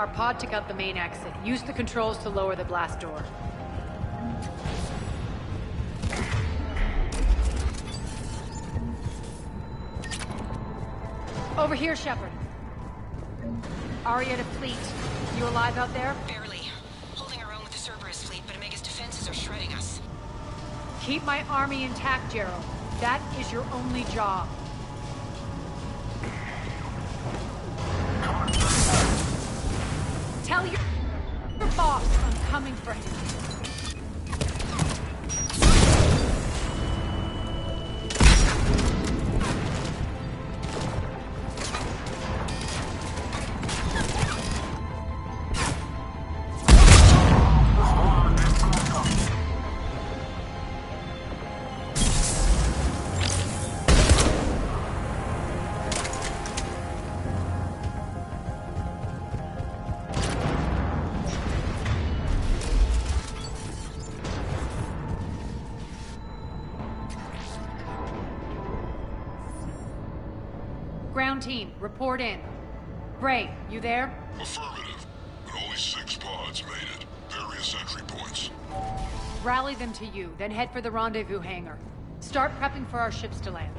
Our pod took out the main exit. Use the controls to lower the blast door. Over here, Shepard. Aria to Fleet. You alive out there? Barely. Holding our own with the Cerberus fleet, but Omega's defenses are shredding us. Keep my army intact, Gerald. That is your only job. Tell your boss I'm coming for him. Ground team, report in. Bray, you there? Affirmative. But only 6 pods made it. Various entry points. Rally them to you, then head for the rendezvous hangar. Start prepping for our ships to land.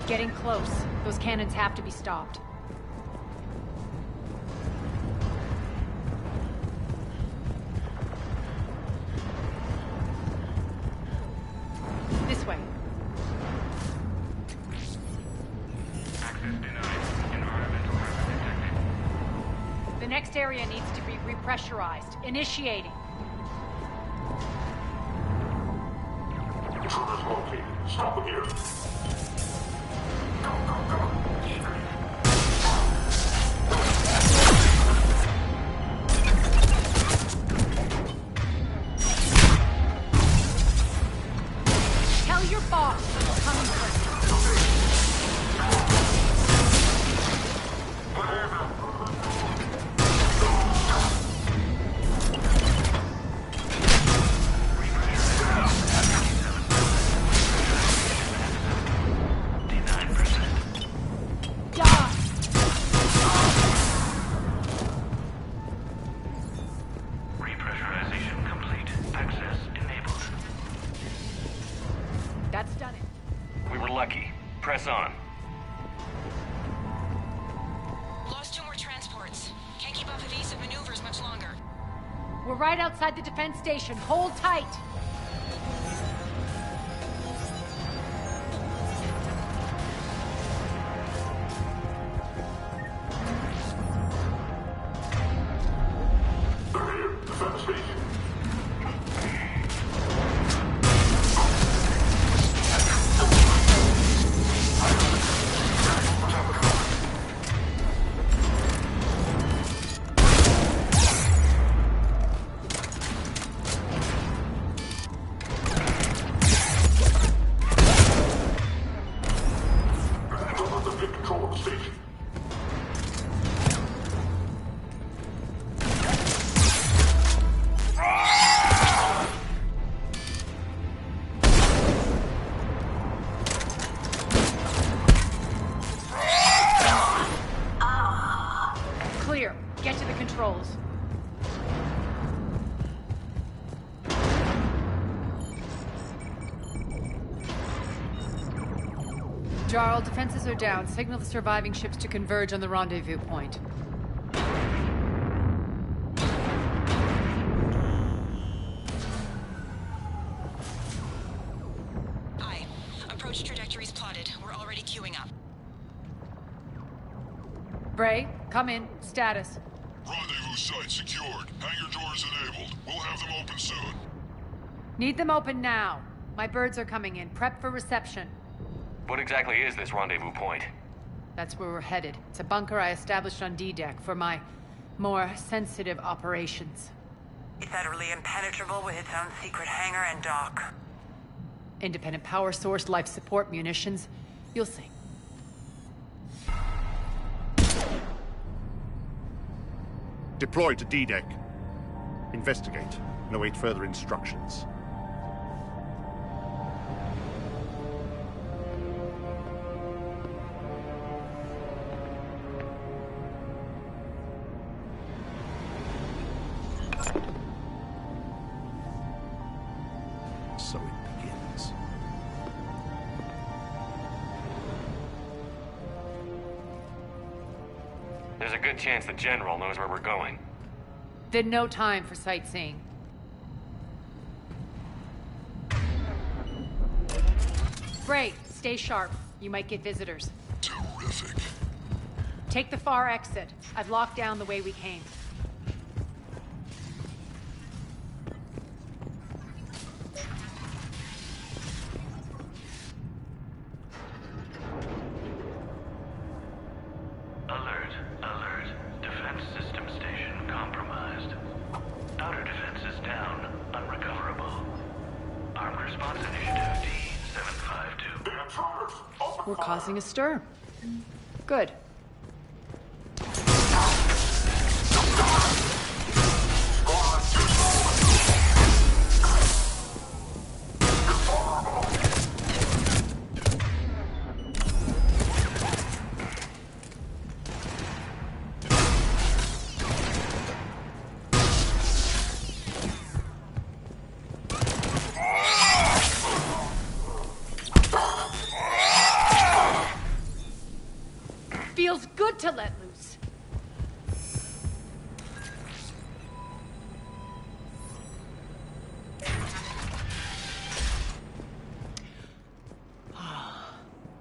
Getting close. Those cannons have to be stopped. This way. Access denied. Environmental hazard detected. The next area needs to be repressurized. Initiating. Intruders located. Stop them here. Tell your boss I'm coming for him. Repressurization complete. Access enabled. That's done it. We were lucky. Press on. Lost 2 more transports. Can't keep up evasive maneuvers much longer. We're right outside the defense station. Hold tight. They're here. Defense station. Don't let them get control of the station. Clear. Get to the controls. Jarl, defenses are down. Signal the surviving ships to converge on the rendezvous point. Aye. Approach trajectories plotted. We're already queuing up. Bray, come in. Status. Rendezvous site secured. Hangar doors enabled. We'll have them open soon. Need them open now. My birds are coming in. Prep for reception. What exactly is this rendezvous point? That's where we're headed. It's a bunker I established on D-Deck for my more sensitive operations. It's utterly impenetrable with its own secret hangar and dock. Independent power source, life support, munitions. You'll see. Deploy to D-Deck. Investigate and await further instructions. So it begins. There's a good chance the General knows where we're going. Then no time for sightseeing. Bray, stay sharp. You might get visitors. Terrific. Take the far exit. I've locked down the way we came. Alert, alert. Defense system station compromised. Outer defenses down, unrecoverable. Armed response initiative D-752. The intruders! Open We're fire! causing a stir. Good. Feels good to let loose.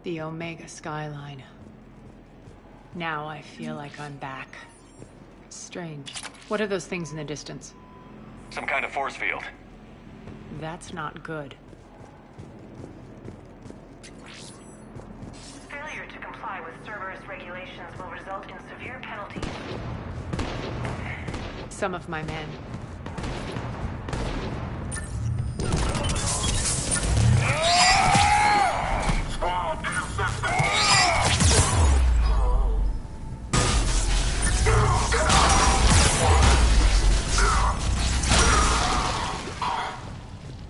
The Omega skyline. Now I feel like I'm back. Strange. What are those things in the distance? Some kind of force field. That's not good. Failure to comply with Cerberus regulations will result in severe penalties. Some of my men. Squad intercepted!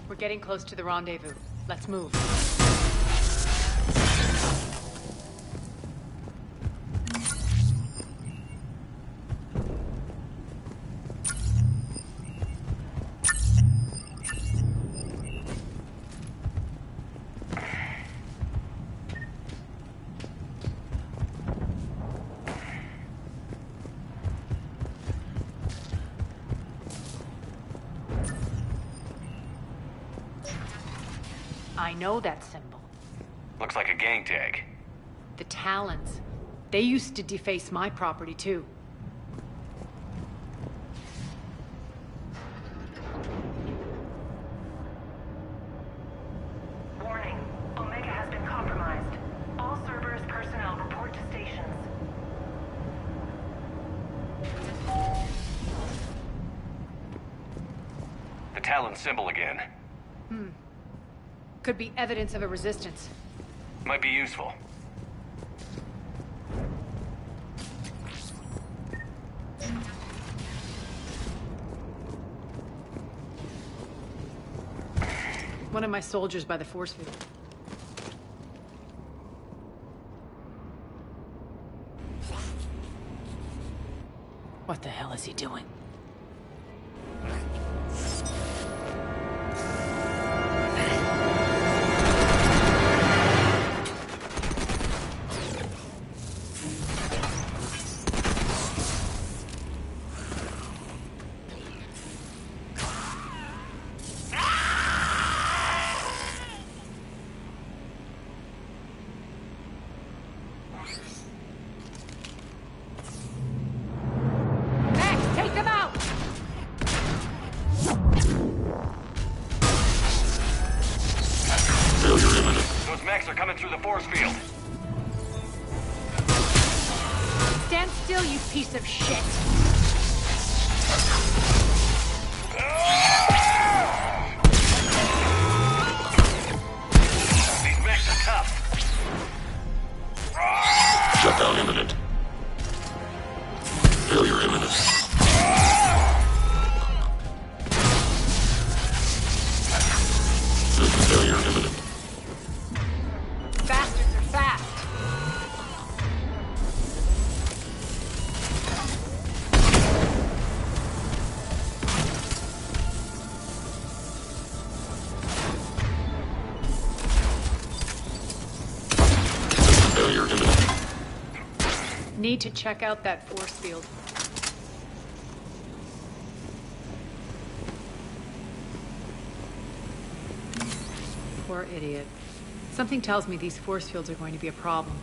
We're getting close to the rendezvous. Let's move. I know that symbol. Looks like a gang tag. The Talons. They used to deface my property, too. Warning. Omega has been compromised. All Cerberus personnel report to stations. The Talon symbol again. Could be evidence of a resistance. Might be useful. One of my soldiers by the force field. What the hell is he doing? piece of shit! These mechs are tough. Shutdown imminent. Failure imminent. Failure imminent. Bastards are fast! Failure imminent. Need to check out that force field. Poor idiot. Something tells me these force fields are going to be a problem.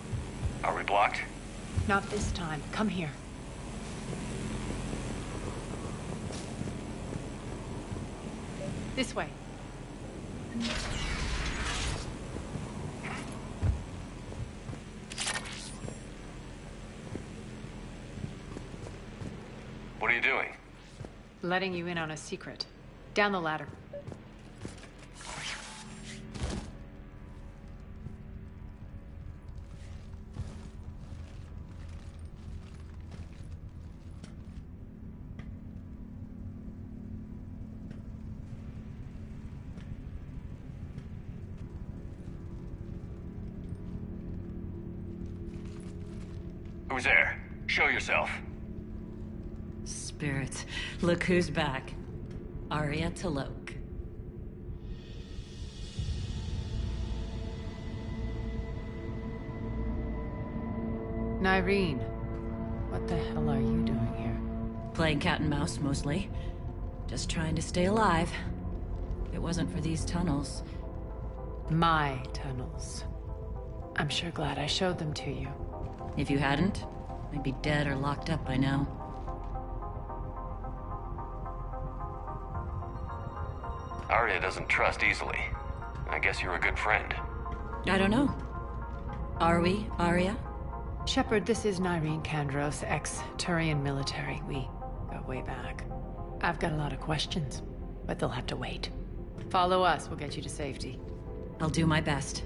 Are we blocked? Not this time. Come here. This way. What are you doing? Letting you in on a secret. Down the ladder. Who's there? Show yourself. Spirits, look who's back. Arya T'Loak. Nyreen, what the hell are you doing here? Playing cat and mouse, mostly. Just trying to stay alive. If it wasn't for these tunnels. My tunnels. I'm sure glad I showed them to you. If you hadn't, I'd be dead or locked up by now. Arya doesn't trust easily. I guess you're a good friend. I don't know. Are we, Arya? Shepard, this is Nyreen Kandros, ex-Turian military. We go way back. I've got a lot of questions, but they'll have to wait. Follow us, we'll get you to safety. I'll do my best.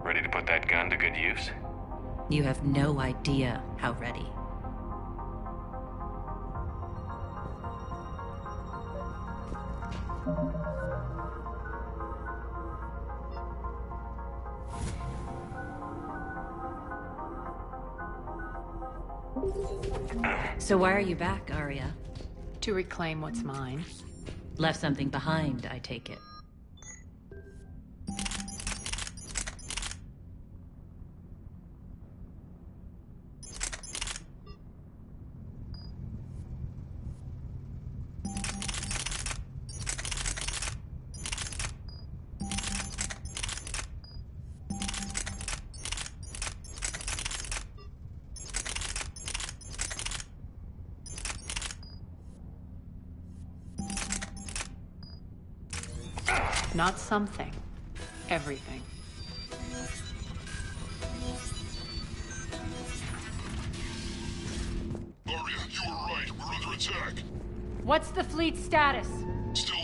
Ready to put that gun to good use? You have no idea how ready. So why are you back, Arya? To reclaim what's mine. Left something behind, I take it. Not something. Everything. Arya, you were right. We're under attack. What's the fleet's status? Still...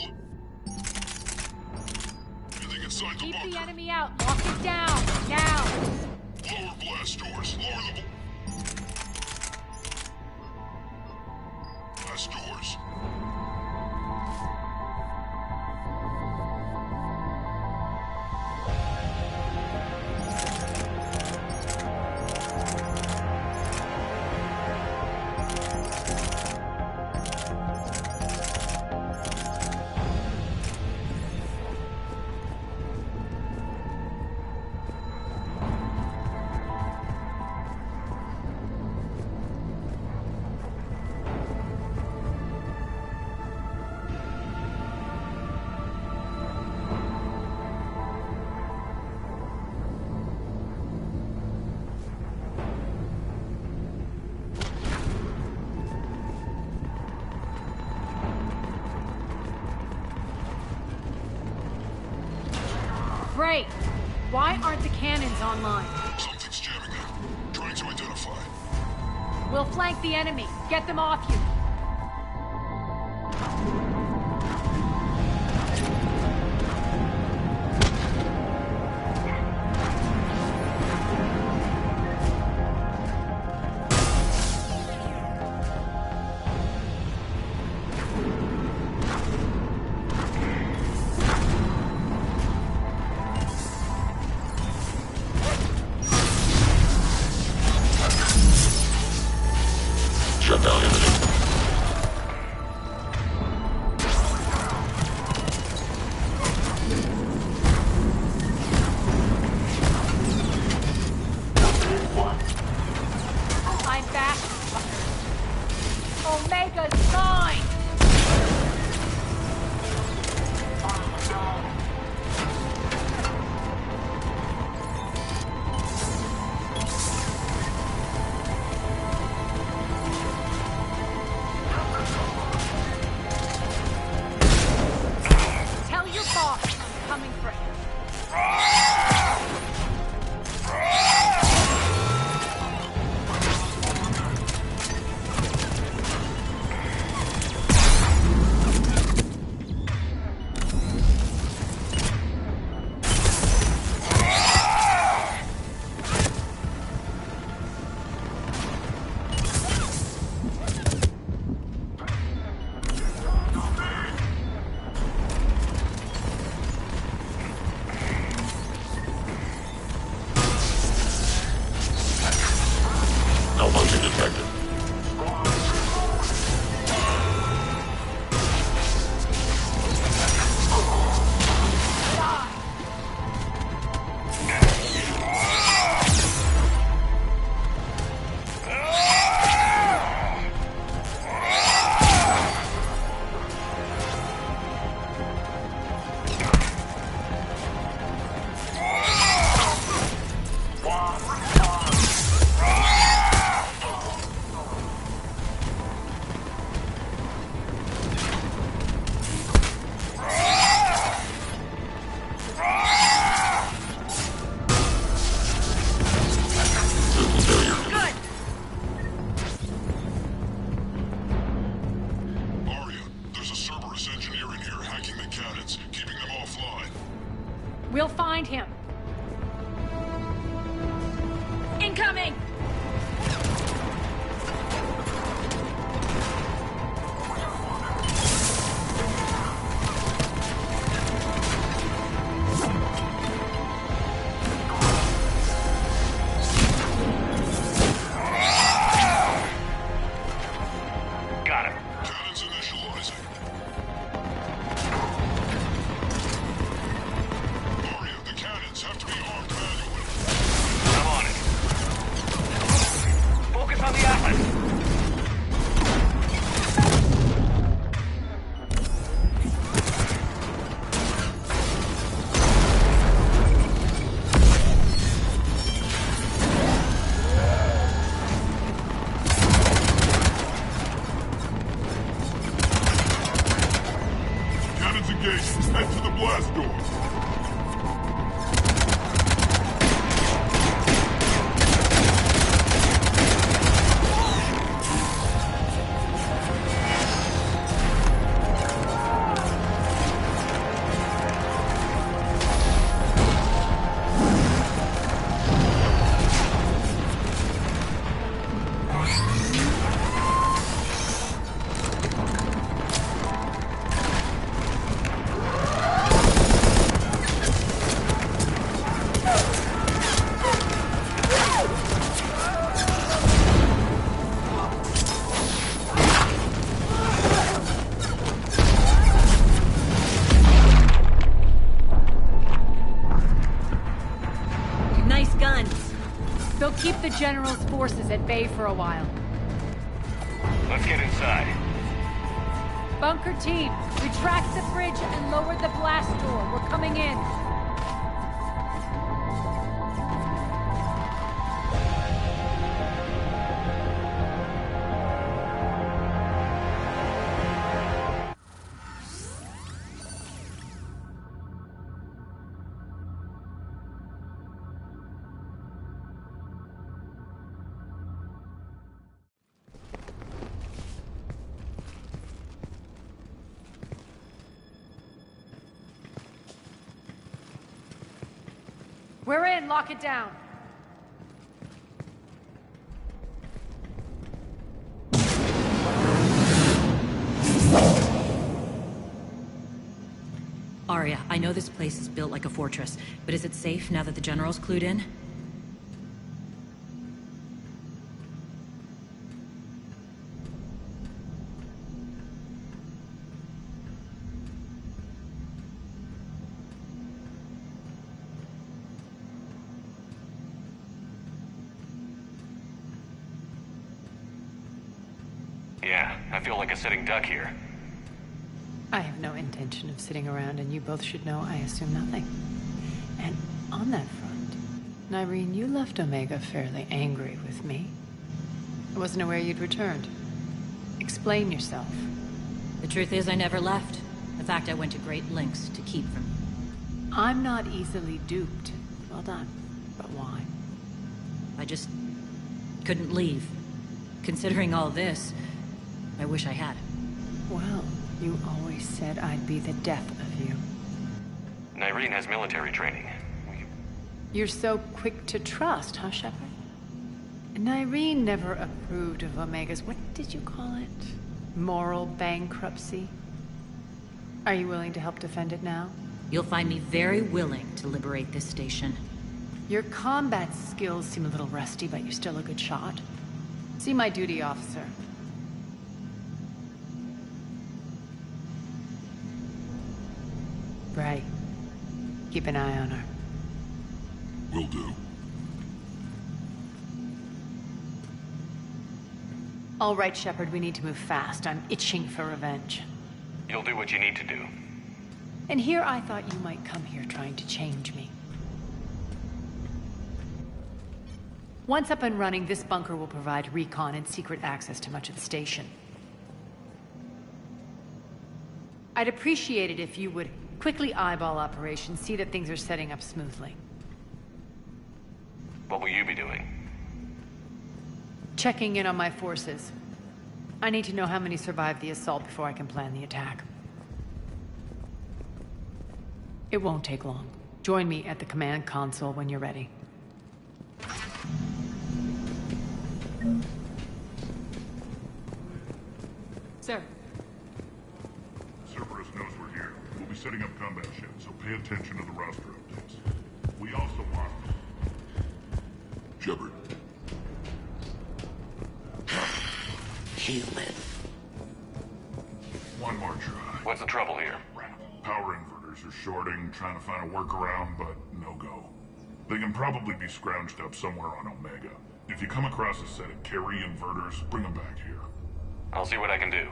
Anything inside the Keep bunker. the enemy out. Lock it down. Now! Lower blast doors. Lower the... Blast doors. Great. Why aren't the cannons online? Something's jamming them. Trying to identify. We'll flank the enemy. Get them off you. Shutdown imminent. I'm back, fuckers. Omega's mine! Tell your boss I'm coming for him. Malfunction detected. Aria, there's a Cerberus engineer in here hacking the cannons, keeping them offline. We'll find him. Incoming! Got him. Cannons initializing. Aria, the cannons have to be armed manually. I'm on it. Focus on the Atlas. Cannons engaged. Head to the blast door. Nice guns. They'll keep the General's forces at bay for a while. Let's get inside. Bunker team, retract the bridge and lower the blast door. We're coming in. We're in. Lock it down. Arya, I know this place is built like a fortress, but is it safe now that the General's clued in? Yeah, I feel like a sitting duck here. I have no intention of sitting around, and you both should know I assume nothing. And on that front, Nyreen, you left Omega fairly angry with me. I wasn't aware you'd returned. Explain yourself. The truth is I never left. In fact, I went to great lengths to keep from you. I'm not easily duped. Well done. But why? I just couldn't leave. Considering all this, I wish I had. Well, you always said I'd be the death of you. Nyreen has military training. You're so quick to trust, huh, Shepard? Nyreen never approved of Omega's, what did you call it? Moral bankruptcy? Are you willing to help defend it now? You'll find me very willing to liberate this station. Your combat skills seem a little rusty, but you're still a good shot. See my duty officer. Bray, keep an eye on her. Will do. All right, Shepard, we need to move fast. I'm itching for revenge. You'll do what you need to do. And here I thought you might come here trying to change me. Once up and running, this bunker will provide recon and secret access to much of the station. I'd appreciate it if you would quickly eyeball operations, see that things are setting up smoothly. What will you be doing? Checking in on my forces. I need to know how many survived the assault before I can plan the attack. It won't take long. Join me at the command console when you're ready. Sir. Cerberus knows we're here. We'll be setting up combat ships, so pay attention to the roster updates. We also want... Shepard. Human. One more try. What's the trouble here? Power inverters are shorting, trying to find a workaround, but no go. They can probably be scrounged up somewhere on Omega. If you come across a set of carry inverters, bring them back here. I'll see what I can do.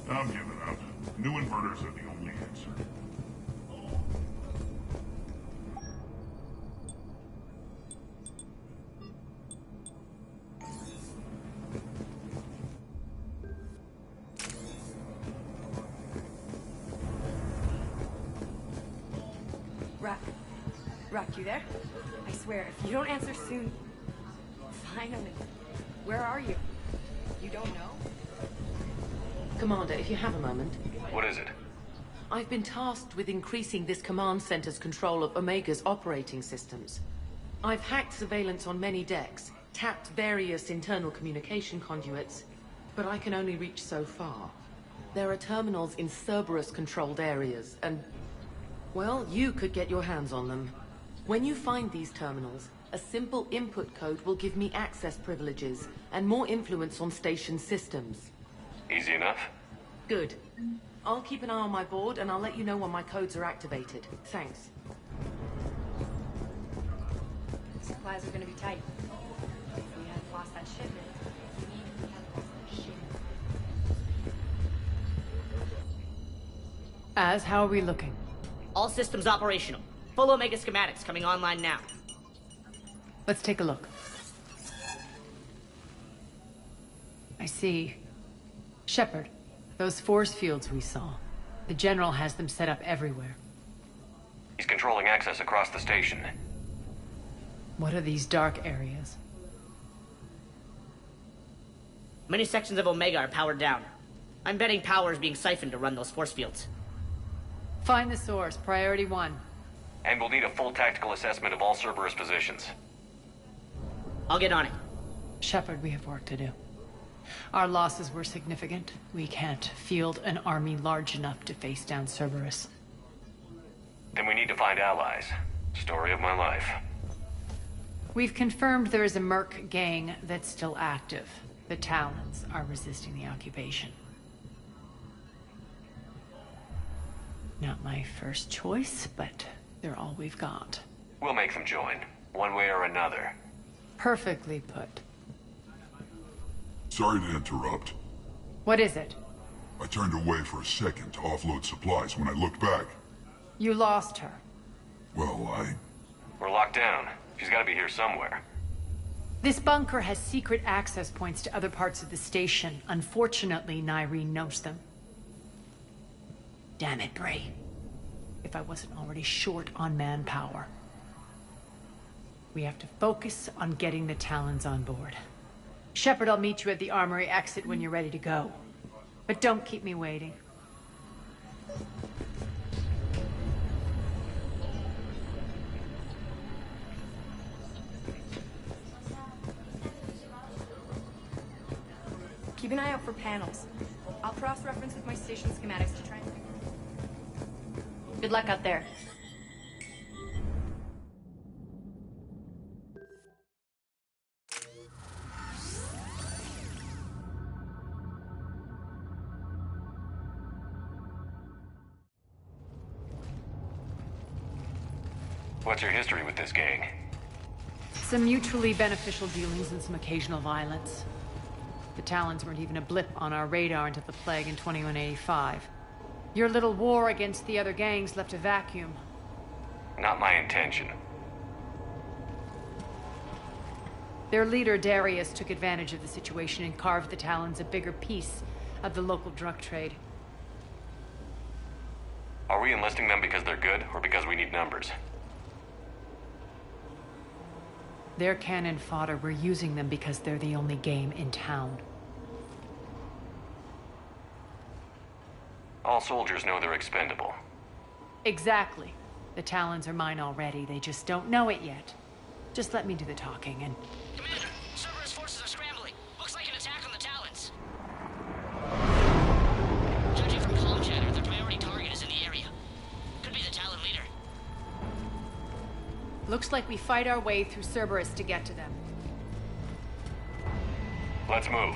I'm giving up. New inverters are the only answer. Rock, you there? I swear, if you don't answer soon... Finally. Where are you? You don't know? Commander, if you have a moment. What is it? I've been tasked with increasing this command center's control of Omega's operating systems. I've hacked surveillance on many decks, tapped various internal communication conduits, but I can only reach so far. There are terminals in Cerberus-controlled areas, and... well, you could get your hands on them. When you find these terminals, a simple input code will give me access privileges and more influence on station systems. Easy enough. Good. I'll keep an eye on my board, and I'll let you know when my codes are activated. Thanks. Supplies are gonna be tight. If we hadn't lost that shipment... Az, how are we looking? All systems operational. Full Omega schematics coming online now. Let's take a look. I see. Shepard, those force fields we saw. The General has them set up everywhere. He's controlling access across the station. What are these dark areas? Many sections of Omega are powered down. I'm betting power is being siphoned to run those force fields. Find the source, priority 1. And we'll need a full tactical assessment of all Cerberus positions. I'll get on it. Shepard, we have work to do. Our losses were significant. We can't field an army large enough to face down Cerberus. Then we need to find allies. Story of my life. We've confirmed there is a Merc gang that's still active. The Talons are resisting the occupation. Not my first choice, but they're all we've got. We'll make them join, one way or another. Perfectly put. Sorry to interrupt. What is it? I turned away for a second to offload supplies. When I looked back, You lost her. well, We're locked down. She's gotta be here somewhere. This bunker has secret access points to other parts of the station. Unfortunately, Nyreen knows them. Damn it, Bray. If I wasn't already short on manpower. We have to focus on getting the Talons on board. Shepard, I'll meet you at the armory exit when you're ready to go. But don't keep me waiting. Keep an eye out for panels. I'll cross-reference with my station schematics to try and... Good luck out there. What's your history with this gang? Some mutually beneficial dealings and some occasional violence. The Talons weren't even a blip on our radar until the plague in 2185. Your little war against the other gangs left a vacuum. Not my intention. Their leader, Darius, took advantage of the situation and carved the Talons a bigger piece of the local drug trade. Are we enlisting them because they're good, or because we need numbers? They're cannon fodder. We're using them because they're the only game in town. All soldiers know they're expendable. Exactly. The Talons are mine already. They just don't know it yet. Just let me do the talking and... Commander, Cerberus forces are scrambling. Looks like an attack on the Talons. Judging from comm chatter, their priority target is in the area. Could be the Talon leader. Looks like we fight our way through Cerberus to get to them. Let's move.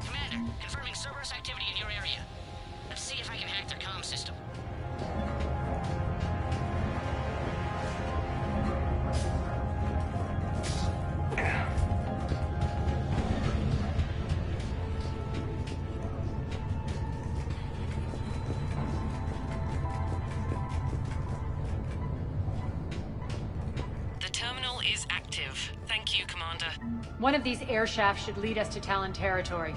Commander, confirming Cerberus activity in your area. Let's see if I can hack their comm system. The terminal is active. Thank you, Commander. One of these air shafts should lead us to Talon territory.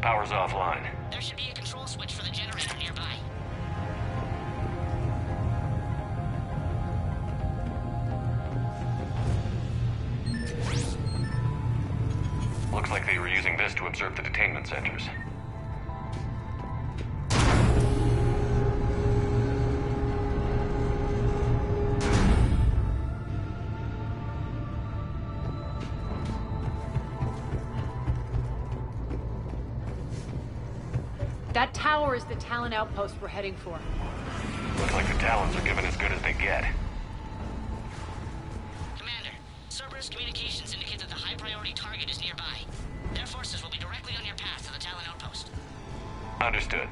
Power's offline. There should be a control switch for the generator nearby. Looks like they were using this to observe the detainment centers. That tower is the Talon outpost we're heading for. Looks like the Talons are giving as good as they get. Commander, Cerberus communications indicate that the high-priority target is nearby. Their forces will be directly on your path to the Talon outpost. Understood.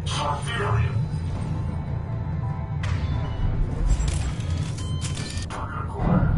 Siberian. Target acquired.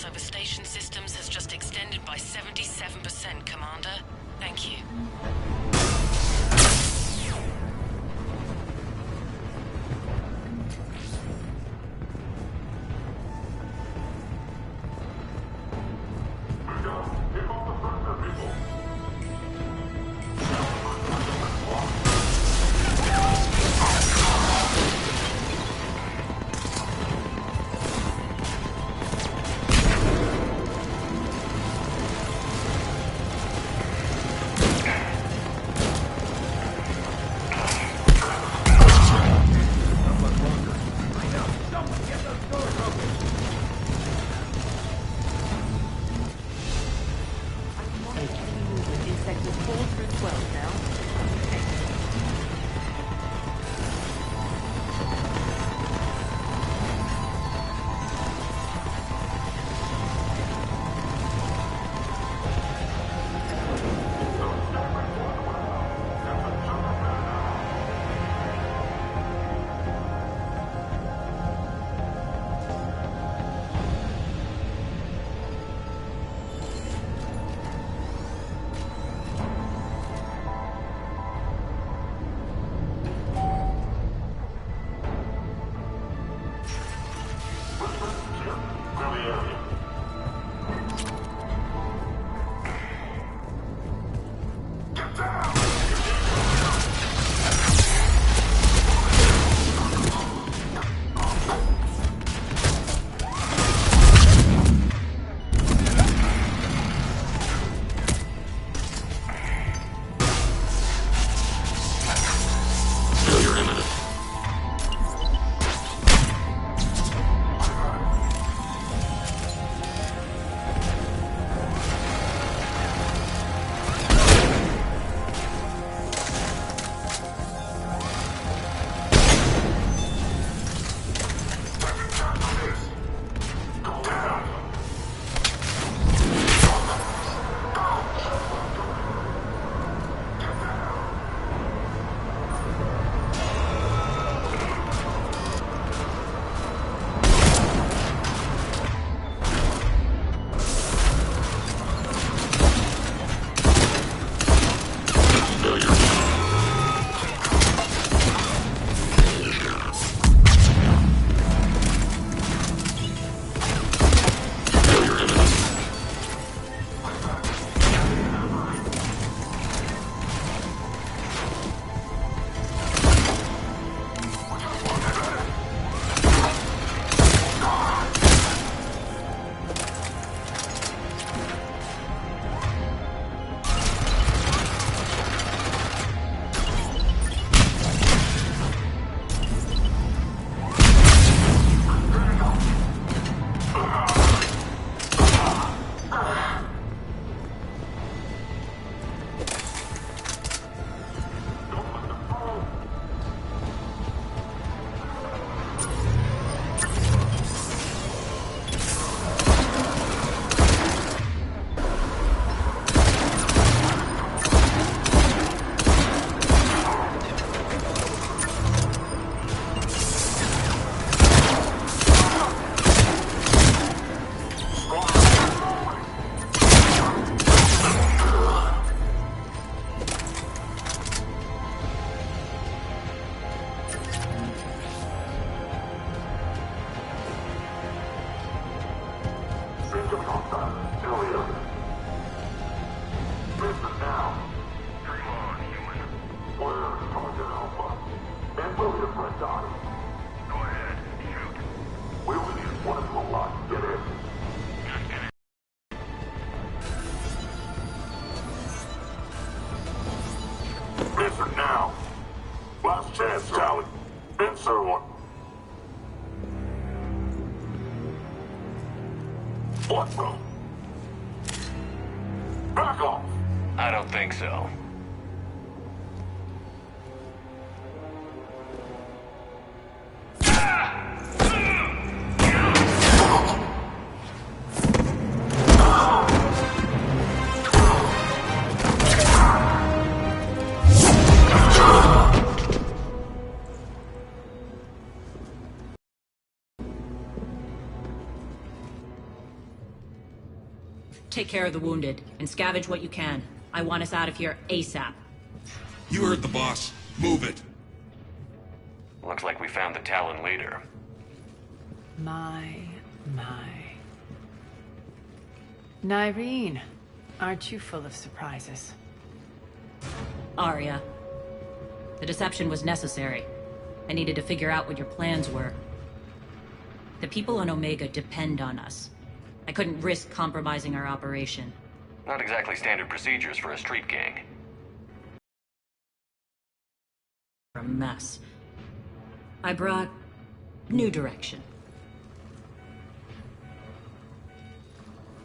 Over station systems has just extended by 77%, Commander. Thank you. everyone. What the? Back off! I don't think so. Take care of the wounded, and scavenge what you can. I want us out of here ASAP. You heard the boss. Move it. Looks like we found the Talon leader. My. Nyreen, aren't you full of surprises? Arya. The deception was necessary. I needed to figure out what your plans were. The people on Omega depend on us. I couldn't risk compromising our operation. Not exactly standard procedures for a street gang. A mess. I brought new direction.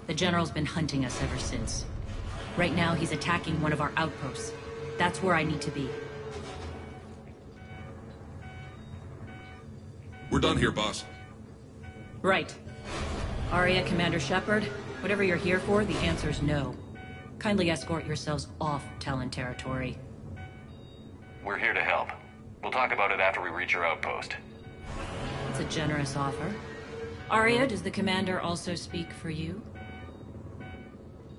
The General's been hunting us ever since. Right now, he's attacking one of our outposts. That's where I need to be. We're done here, boss. Right. Arya, Commander Shepard, whatever you're here for, the answer's no. Kindly escort yourselves off Talon territory. We're here to help. We'll talk about it after we reach your outpost. It's a generous offer. Arya, does the Commander also speak for you?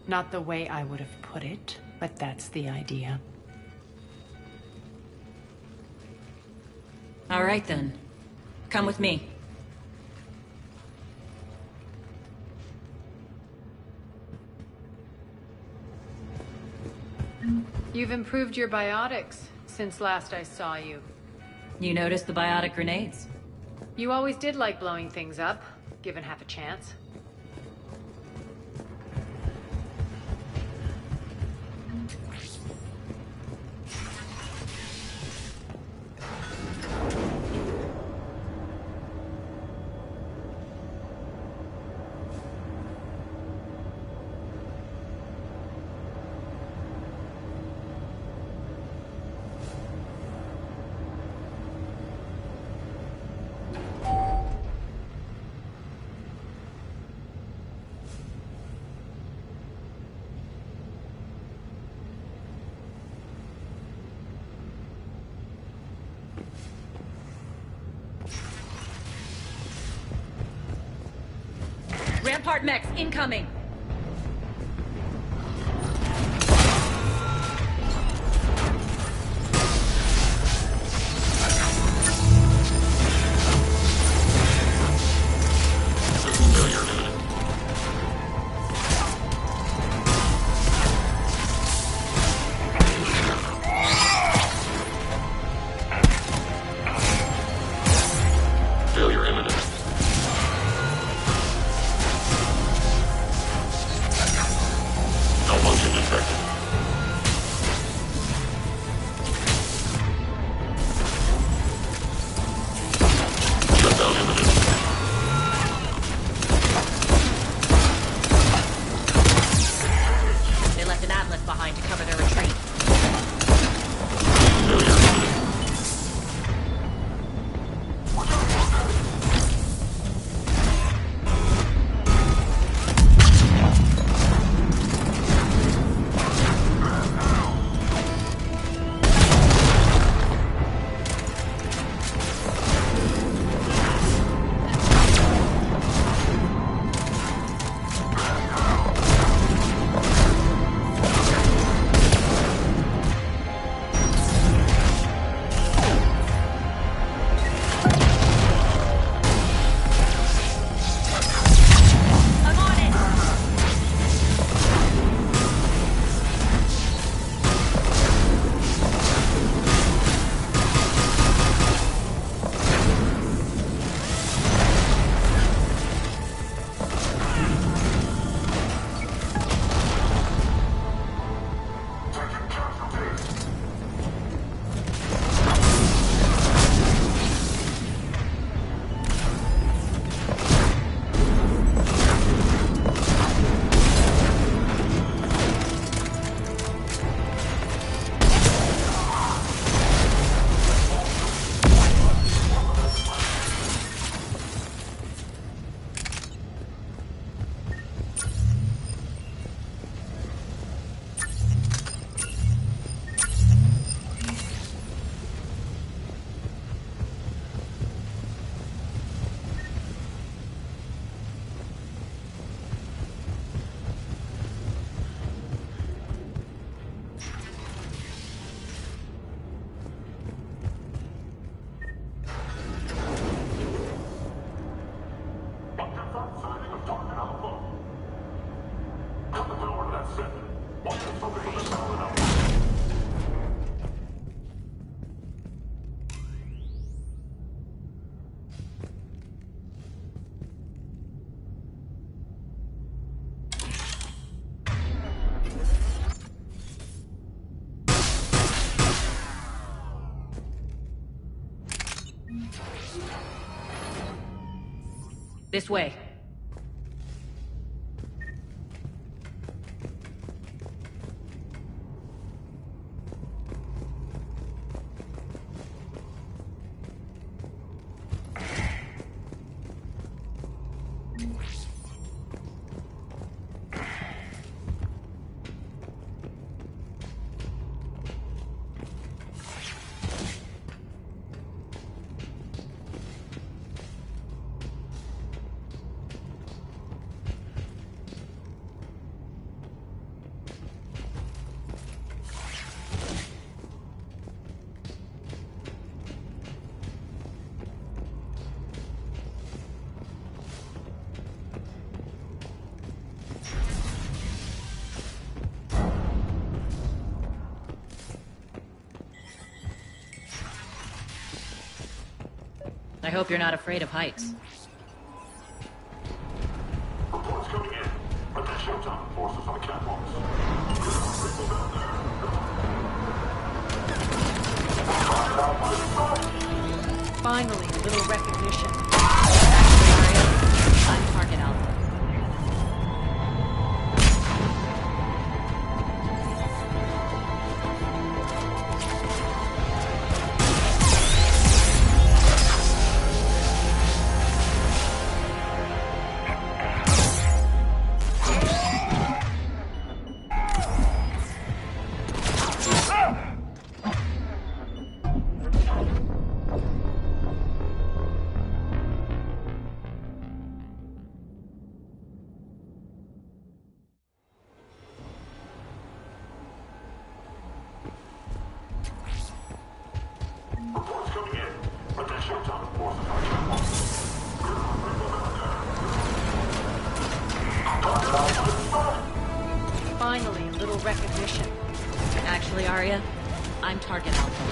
Not the way I would have put it, but that's the idea. All right, then. Come with me. You've improved your biotics since last I saw you. You noticed the biotic grenades? You always did like blowing things up, given half a chance. Rampart mechs incoming! This way. I hope you're not afraid of heights. Reports coming in. Attention, Town forces on the catwalks. Finally, a little recognition. I'm Target Alpha. Reports coming in. Attention, Town forces on the catwalks. Finally, a little recognition. Actually, Arya, I'm Target Alpha.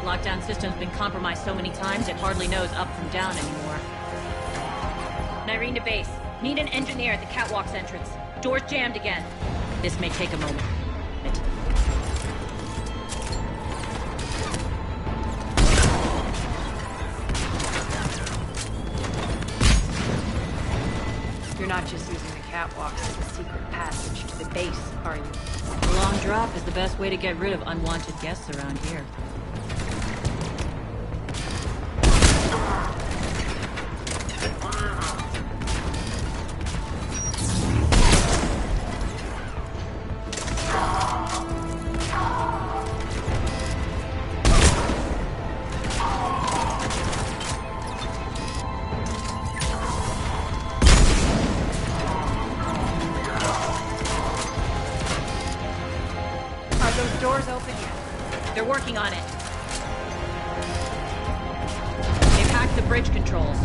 Lockdown system's been compromised so many times it hardly knows up from down anymore. Nyreen to base. Need an engineer at the catwalk's entrance. Door's jammed again. This may take a moment. You're not just using the catwalks as a secret passage to the base, are you? A long drop is the best way to get rid of unwanted guests around here. doors open yet. They're working on it. They've hacked the bridge controls.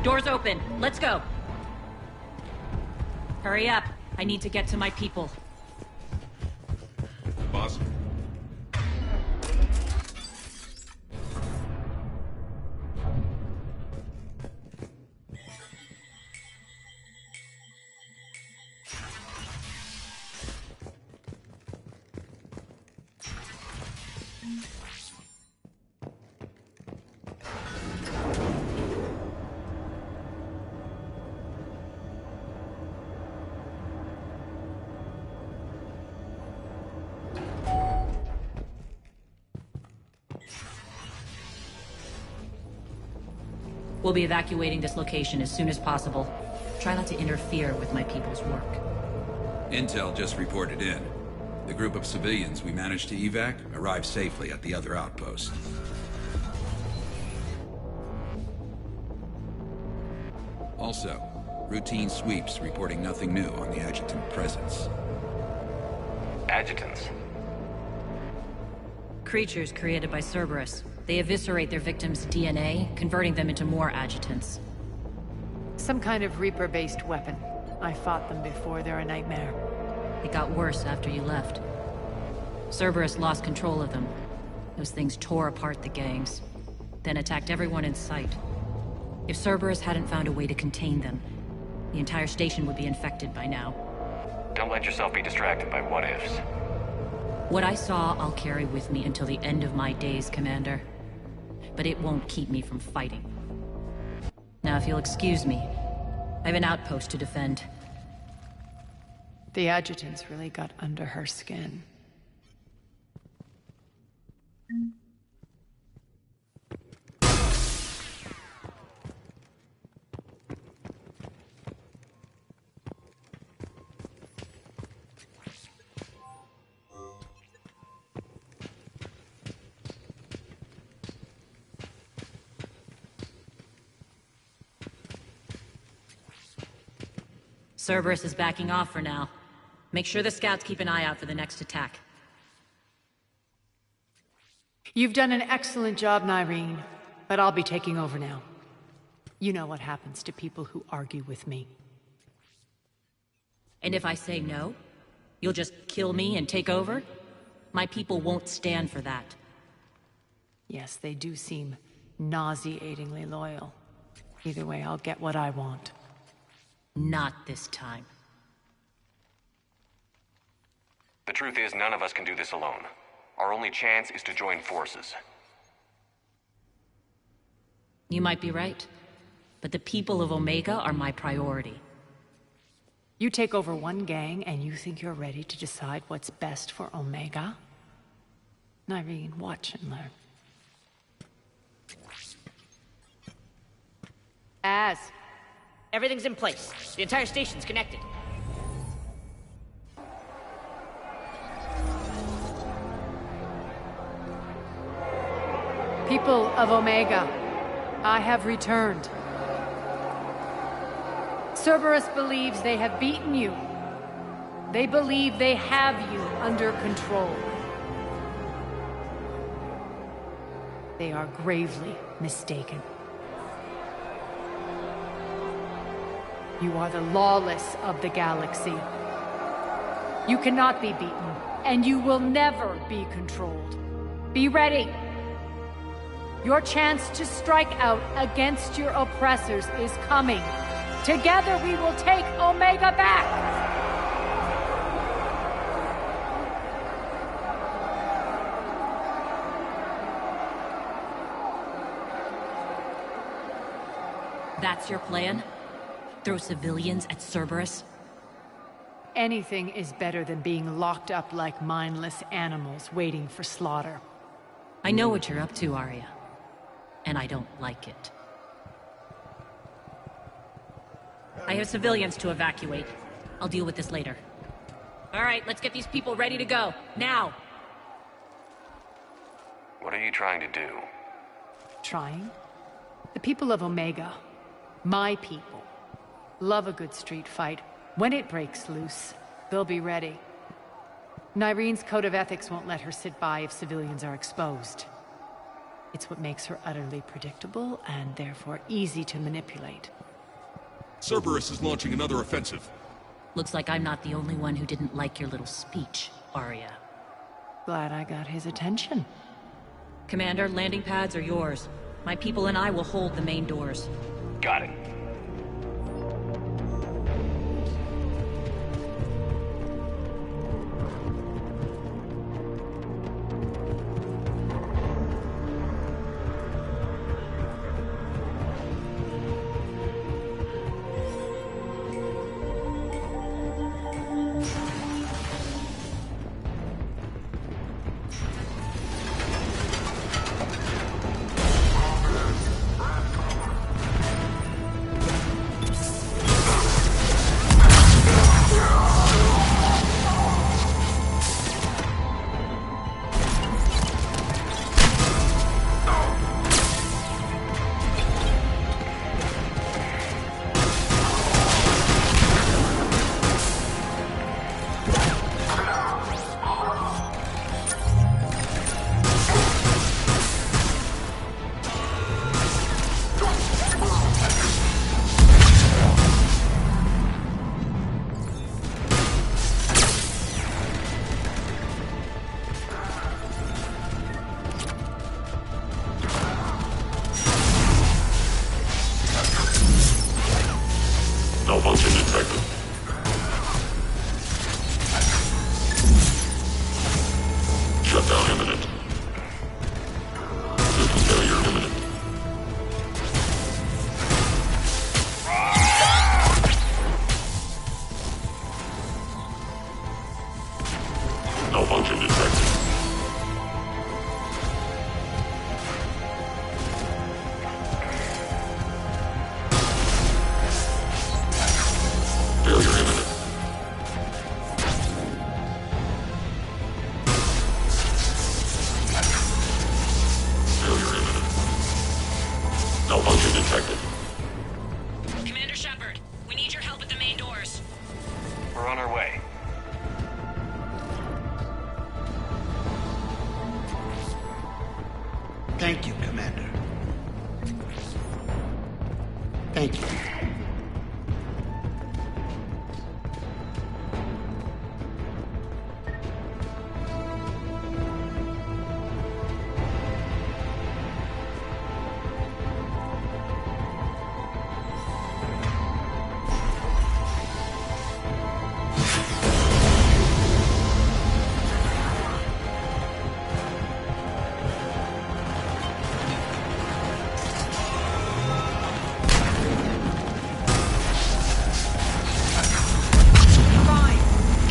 Doors open. Let's go. Hurry up. I need to get to my people. Boss? We'll be evacuating this location as soon as possible. Try not to interfere with my people's work. Intel just reported in. The group of civilians we managed to evac arrived safely at the other outpost. Also, routine sweeps reporting nothing new on the adjutant presence. Adjutants? Creatures created by Cerberus. They eviscerate their victims' DNA, converting them into more adjutants. Some kind of Reaper-based weapon. I fought them before, they're a nightmare. It got worse after you left. Cerberus lost control of them. Those things tore apart the gangs, then attacked everyone in sight. If Cerberus hadn't found a way to contain them, the entire station would be infected by now. Don't let yourself be distracted by what-ifs. What I saw, I'll carry with me until the end of my days, Commander. But it won't keep me from fighting. Now, if you'll excuse me, I have an outpost to defend. The adjutants really got under her skin. Cerberus is backing off for now. Make sure the scouts keep an eye out for the next attack. You've done an excellent job, Nyreen, but I'll be taking over now. You know what happens to people who argue with me. And if I say no, you'll just kill me and take over? My people won't stand for that. Yes, they do seem nauseatingly loyal. Either way, I'll get what I want. Not this time. The truth is, none of us can do this alone. Our only chance is to join forces. You might be right, but the people of Omega are my priority. You take over one gang and you think you're ready to decide what's best for Omega? Nyreen, watch and learn. Everything's in place. The entire station's connected. People of Omega, I have returned. Cerberus believes they have beaten you. They believe they have you under control. They are gravely mistaken. You are the lawless of the galaxy. You cannot be beaten, and you will never be controlled. Be ready. Your chance to strike out against your oppressors is coming. Together we will take Omega back! That's your plan? Throw civilians at Cerberus? Anything is better than being locked up like mindless animals waiting for slaughter. I know what you're up to, Arya. And I don't like it. I have civilians to evacuate. I'll deal with this later. All right, let's get these people ready to go. Now! What are you trying to do? Trying? The people of Omega, my people, love a good street fight. When it breaks loose, they'll be ready. Nyrene's code of ethics won't let her sit by if civilians are exposed. It's what makes her utterly predictable and therefore easy to manipulate. Cerberus is launching another offensive. Looks like I'm not the only one who didn't like your little speech, Arya. Glad I got his attention. Commander, landing pads are yours. My people and I will hold the main doors. Got it. Malfunction detected. Shutdown imminent. System failure imminent. Malfunction detected. Failure imminent. Failure imminent. Malfunction detected. Commander Shepard, we need your help at the main doors. We're on our way. Thank you, Commander. Thank you.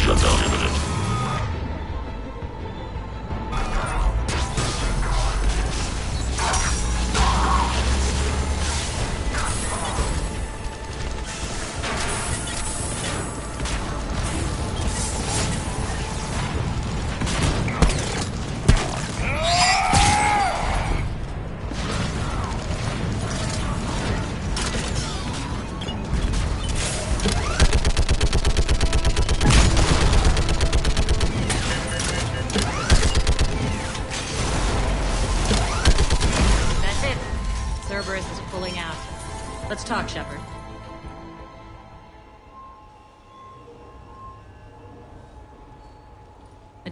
Shutdown imminent. That's it. Cerberus is pulling out. Let's talk, Shepard.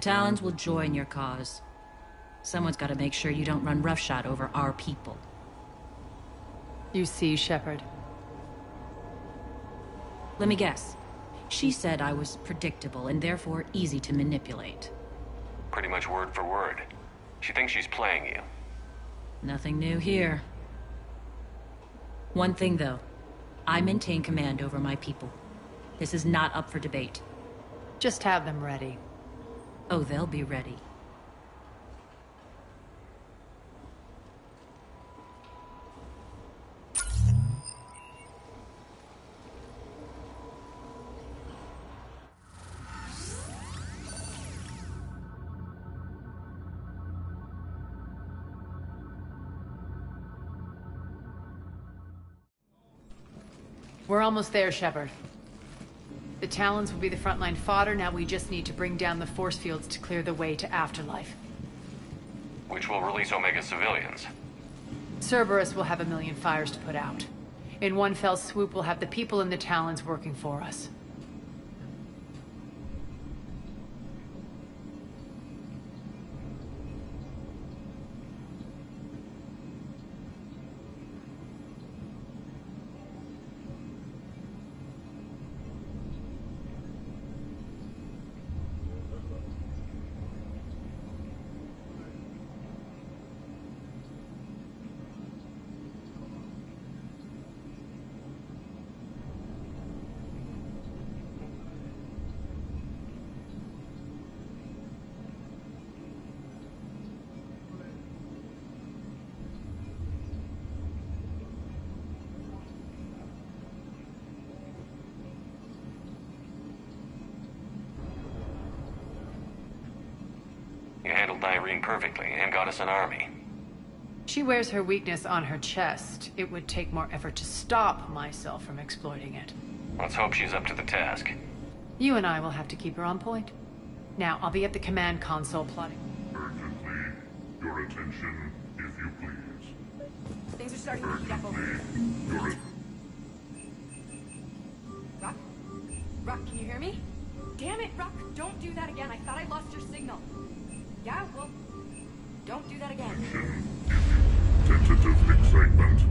Talons will join your cause. Someone's got to make sure you don't run roughshod over our people. You see, Shepard. Let me guess. She said I was predictable and therefore easy to manipulate. Pretty much word for word. She thinks she's playing you. Nothing new here. One thing, though. I maintain command over my people. This is not up for debate. Just have them ready. Oh, they'll be ready. We're almost there, Shepard. The Talons will be the frontline fodder. Now we just need to bring down the force fields to clear the way to Afterlife. Which will release Omega civilians. Cerberus will have 1 million fires to put out. In one fell swoop, we'll have the people in the Talons working for us. You handled Irene perfectly and got us an army. She wears her weakness on her chest. It would take more effort to stop myself from exploiting it. Let's hope she's up to the task. You and I will have to keep her on point. Now, I'll be at the command console plotting. Urgently, your attention, if you please. Things are starting to heat up over here. Your Rock? Rock, can you hear me? Damn it, Rock, don't do that again. I thought I lost your signal. Yeah, well, don't do that again. tentative excitement.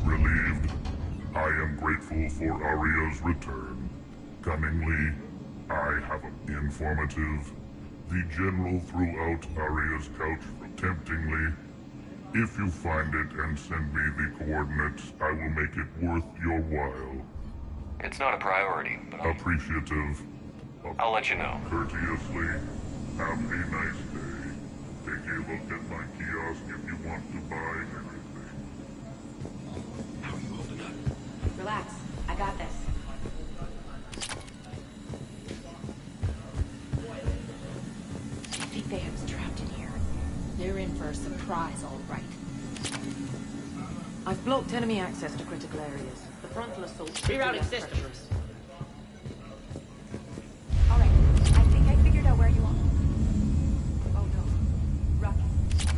Relieved. I am grateful for Aria's return. Cunningly, I have an informative. The General threw out Aria's couch temptingly. If you find it and send me the coordinates, I will make it worth your while. It's not a priority, but Appreciative. I'll let you know. Courteously. Have a nice day. Take a look at my kiosk if you want to buy anything. How are you holding up? Relax. I got this. I think they have us trapped in here. They're in for a surprise, all right. I've blocked enemy access to critical areas. The frontal assault. Rerouting systems. All right. I think I figured out where you are. Oh no. Rock,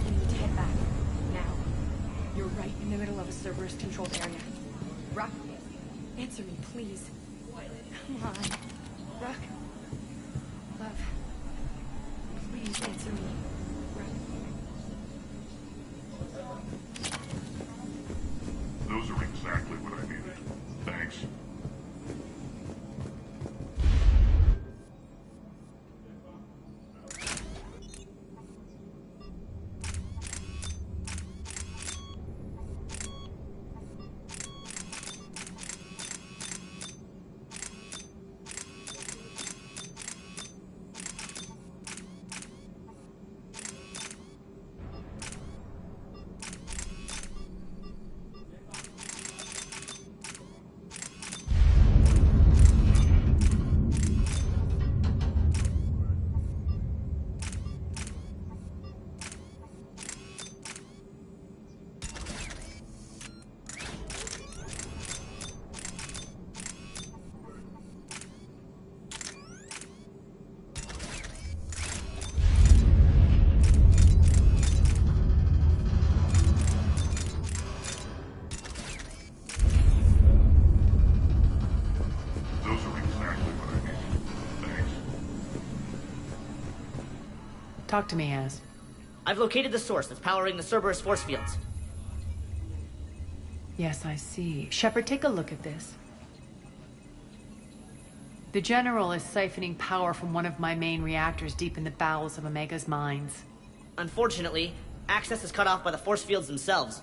you need to head back. Now. You're right in the middle of a Cerberus-controlled area. Rock, answer me, please. Come on. Rock. Love. Please answer me. Rock. Those are exactly what I needed. Thanks. Talk to me, Az. I've located the source that's powering the Cerberus force fields. Yes, I see. Shepard, take a look at this. The General is siphoning power from one of my main reactors deep in the bowels of Omega's mines. Unfortunately, access is cut off by the force fields themselves.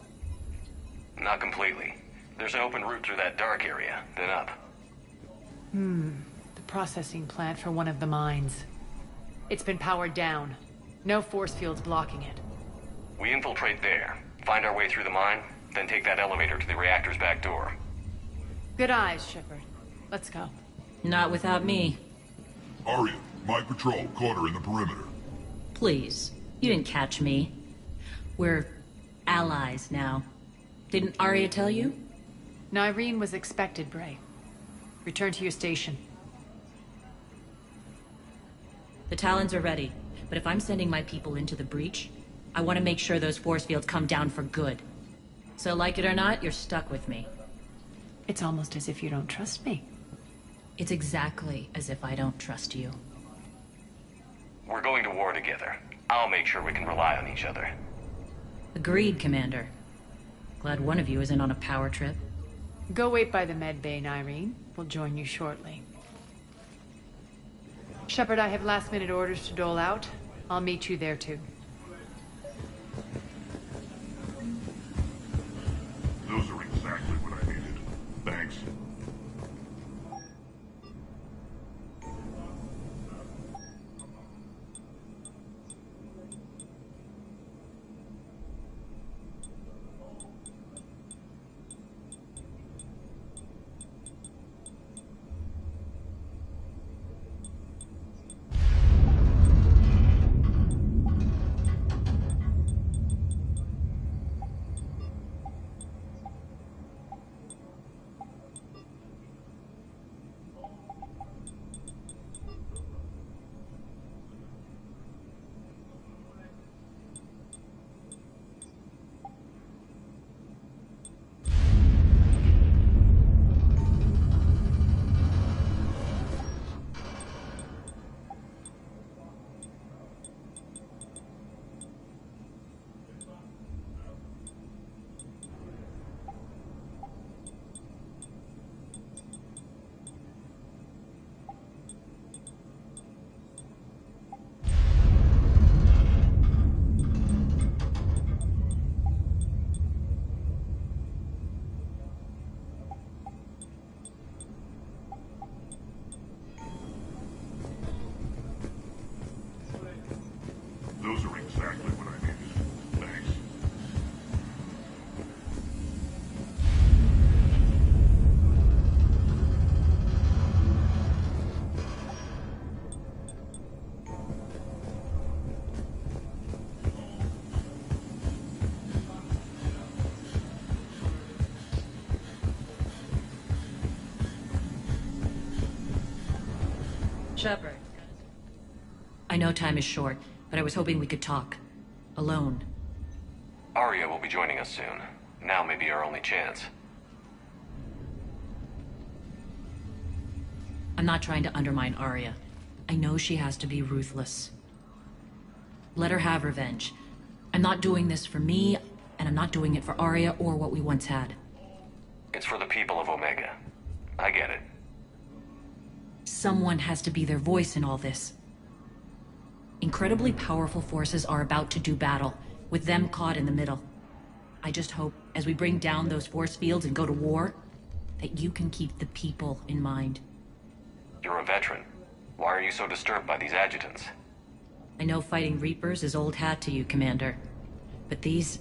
Not completely. There's an open route through that dark area, then up. The processing plant for one of the mines. It's been powered down. No force fields blocking it. We infiltrate there, find our way through the mine, then take that elevator to the reactor's back door. Good eyes, Shepard. Let's go. Not without me. Aria, my patrol caught her in the perimeter. Please. You didn't catch me. We're allies now. Didn't Aria tell you? Nyreen was expected, Bray. Return to your station. The Talons are ready, but if I'm sending my people into the breach, I want to make sure those force fields come down for good. So like it or not, you're stuck with me. It's almost as if you don't trust me. It's exactly as if I don't trust you. We're going to war together. I'll make sure we can rely on each other. Agreed, Commander. Glad one of you isn't on a power trip. Go wait by the med bay, Nyreen. We'll join you shortly. Shepard, I have last-minute orders to dole out. I'll meet you there, too. Those are exactly what I needed. Thanks. Those are exactly what I needed. Thanks. Shepard. I know time is short, but I was hoping we could talk. Alone. Aria will be joining us soon. Now may be our only chance. I'm not trying to undermine Aria. I know she has to be ruthless. Let her have revenge. I'm not doing this for me, and I'm not doing it for Aria or what we once had. It's for the people of Omega. I get it. Someone has to be their voice in all this. Incredibly powerful forces are about to do battle, with them caught in the middle. I just hope, as we bring down those force fields and go to war, that you can keep the people in mind. You're a veteran. Why are you so disturbed by these adjutants? I know fighting Reapers is old hat to you, Commander. But these...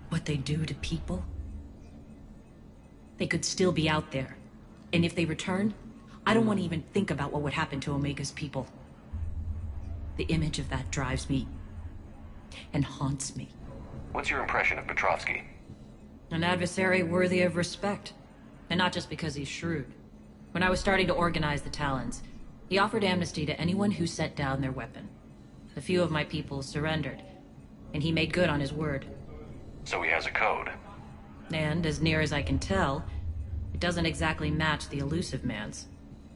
what they do to people? They could still be out there. And if they return, I don't want to even think about what would happen to Omega's people. The image of that drives me and haunts me. What's your impression of Petrovsky? An adversary worthy of respect. And not just because he's shrewd. When I was starting to organize the Talons, he offered amnesty to anyone who set down their weapon. A few of my people surrendered, and he made good on his word. So he has a code. And, as near as I can tell, it doesn't exactly match the Elusive Man's.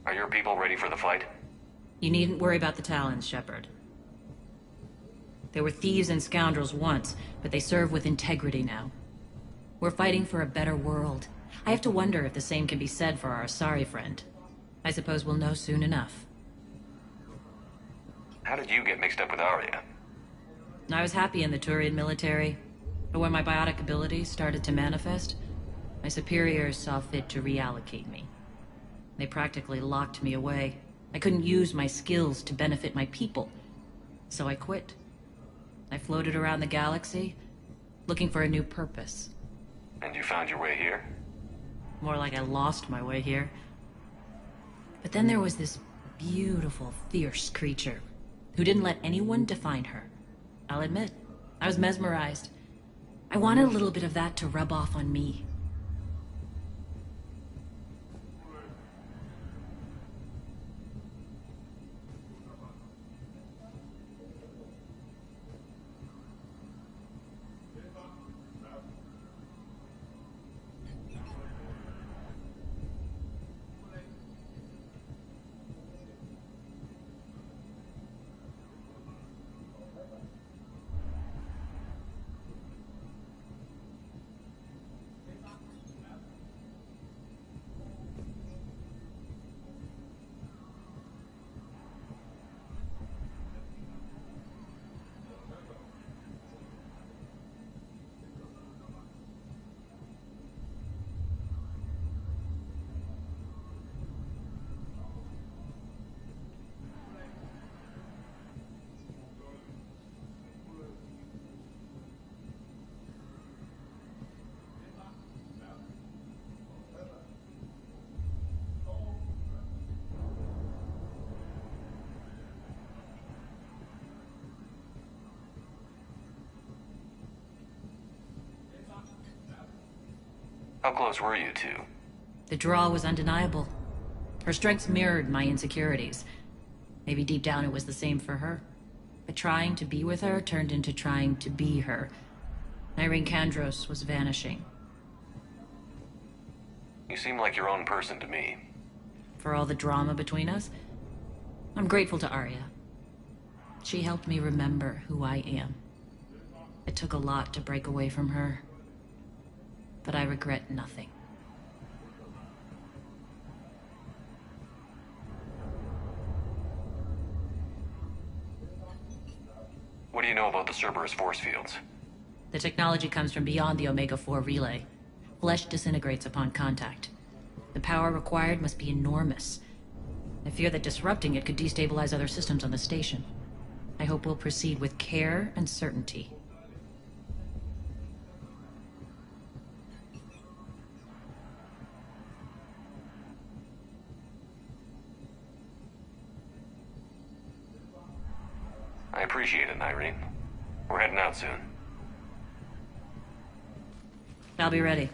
Are your people ready for the fight? You needn't worry about the Talons, Shepard. They were thieves and scoundrels once, but they serve with integrity now. We're fighting for a better world. I have to wonder if the same can be said for our Asari friend. I suppose we'll know soon enough. How did you get mixed up with Arya? I was happy in the Turian military, but when my biotic abilities started to manifest, my superiors saw fit to reallocate me. They practically locked me away. I couldn't use my skills to benefit my people, so I quit. I floated around the galaxy, looking for a new purpose. And you found your way here? More like I lost my way here. But then there was this beautiful, fierce creature who didn't let anyone define her. I'll admit, I was mesmerized. I wanted a little bit of that to rub off on me. How close were you two? The draw was undeniable. Her strengths mirrored my insecurities. Maybe deep down it was the same for her. But trying to be with her turned into trying to be her. Nyreen Kandros was vanishing. You seem like your own person to me. For all the drama between us, I'm grateful to Arya. She helped me remember who I am. It took a lot to break away from her, but I regret nothing. What do you know about the Cerberus force fields? The technology comes from beyond the Omega-4 relay. Flesh disintegrates upon contact. The power required must be enormous. I fear that disrupting it could destabilize other systems on the station. I hope we'll proceed with care and certainty. I appreciate it, Nyreen. We're heading out soon. I'll be ready.